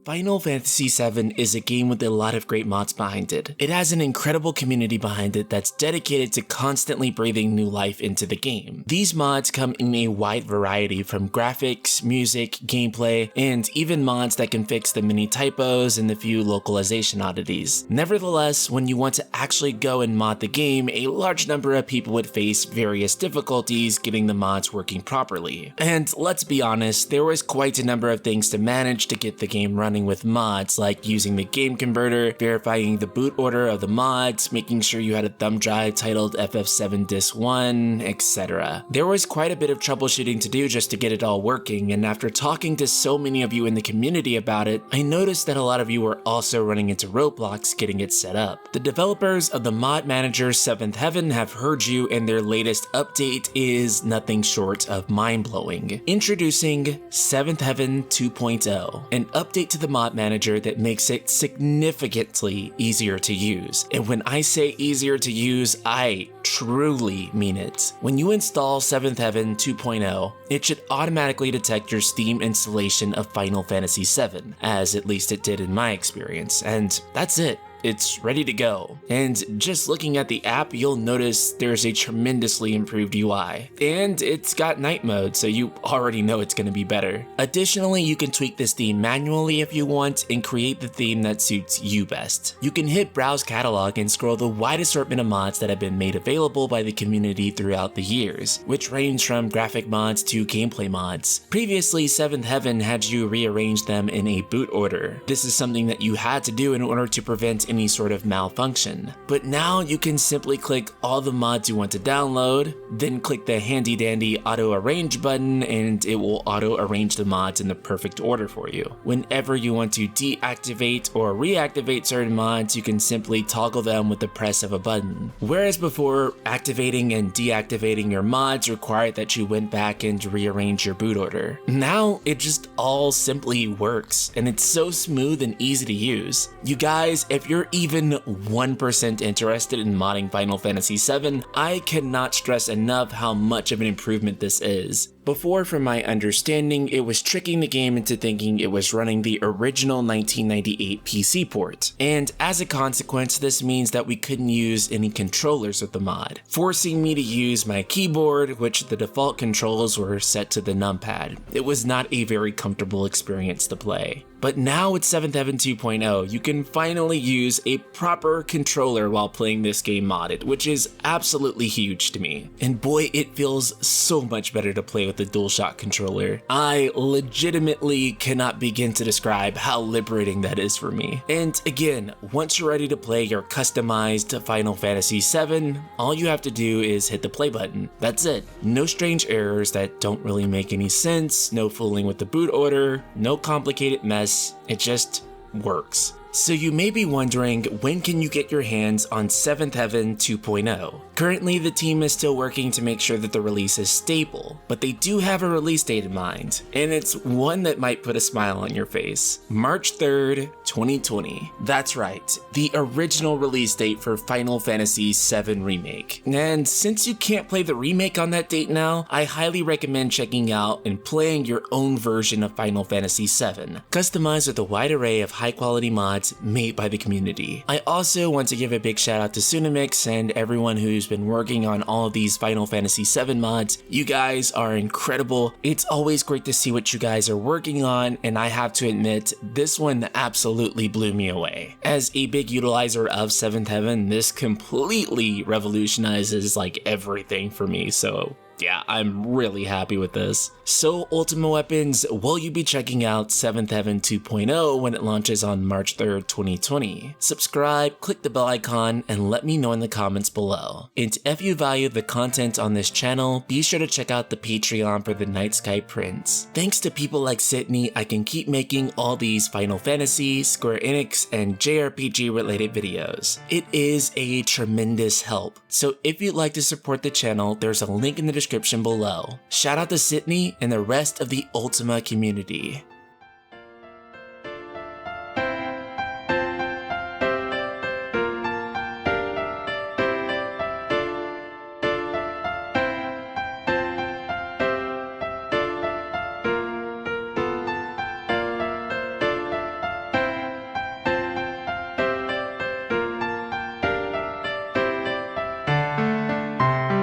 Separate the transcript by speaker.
Speaker 1: Final Fantasy VII is a game with a lot of great mods behind it. It has an incredible community behind it that's dedicated to constantly breathing new life into the game. These mods come in a wide variety from graphics, music, gameplay, and even mods that can fix the many typos and the few localization oddities. Nevertheless, when you want to actually go and mod the game, a large number of people would face various difficulties getting the mods working properly. And let's be honest, there was quite a number of things to manage to get the game running with mods, like using the game converter, verifying the boot order of the mods, making sure you had a thumb drive titled FF7 Disk 1, etc. There was quite a bit of troubleshooting to do just to get it all working, and after talking to so many of you in the community about it, I noticed that a lot of you were also running into roadblocks getting it set up. The developers of the mod manager Seventh Heaven have heard you, and their latest update is nothing short of mind-blowing. Introducing Seventh Heaven 2.0, an update to the mod manager that makes it significantly easier to use. And when I say easier to use, I truly mean it. When you install Seventh Heaven 2.0, it should automatically detect your Steam installation of Final Fantasy VII, as at least it did in my experience, and that's it. It's ready to go. And just looking at the app, you'll notice there's a tremendously improved UI. And it's got night mode, so you already know it's going to be better. Additionally, you can tweak this theme manually if you want and create the theme that suits you best. You can hit Browse Catalog and scroll the wide assortment of mods that have been made available by the community throughout the years, which range from graphic mods to gameplay mods. Previously, Seventh Heaven had you rearrange them in a boot order. This is something that you had to do in order to prevent any sort of malfunction. But now you can simply click all the mods you want to download, then click the handy dandy auto arrange button, and it will auto arrange the mods in the perfect order for you. Whenever you want to deactivate or reactivate certain mods, you can simply toggle them with the press of a button. Whereas before, activating and deactivating your mods required that you went back and rearrange your boot order. Now it just all simply works, and it's so smooth and easy to use. You guys, if you're even 1% interested in modding Final Fantasy VII, I cannot stress enough how much of an improvement this is. Before, from my understanding, it was tricking the game into thinking it was running the original 1998 PC port, and as a consequence, this means that we couldn't use any controllers with the mod, forcing me to use my keyboard, which the default controls were set to the numpad. It was not a very comfortable experience to play. But now with Seventh Heaven 2.0, you can finally use a proper controller while playing this game modded, which is absolutely huge to me. And boy, it feels so much better to play with the DualShock controller. I legitimately cannot begin to describe how liberating that is for me. And again, once you're ready to play your customized Final Fantasy VII, all you have to do is hit the play button. That's it. No strange errors that don't really make any sense, no fooling with the boot order, no complicated mess. It just works. So you may be wondering, when can you get your hands on Seventh Heaven 2.0? Currently, the team is still working to make sure that the release is stable, but they do have a release date in mind, and it's one that might put a smile on your face. March 3rd, 2020. That's right, the original release date for Final Fantasy VII Remake. And since you can't play the remake on that date now, I highly recommend checking out and playing your own version of Final Fantasy VII, customized with a wide array of high-quality mods made by the community. I also want to give a big shout out to Tsunamix and everyone who's been working on all of these Final Fantasy VII mods. You guys are incredible. It's always great to see what you guys are working on, and I have to admit, this one absolutely blew me away. As a big utilizer of Seventh Heaven, this completely revolutionizes like everything for me, so yeah, I'm really happy with this. So Ultima Weapons, will you be checking out Seventh Heaven 2.0 when it launches on March 3rd, 2020? Subscribe, click the bell icon, and let me know in the comments below. And if you value the content on this channel, be sure to check out the Patreon for the Night Sky Prince. Thanks to people like Sydney, I can keep making all these Final Fantasy, Square Enix, and JRPG related videos. It is a tremendous help. So if you'd like to support the channel, there's a link in the description below. Shout out to Sydney and the rest of the Ultima community.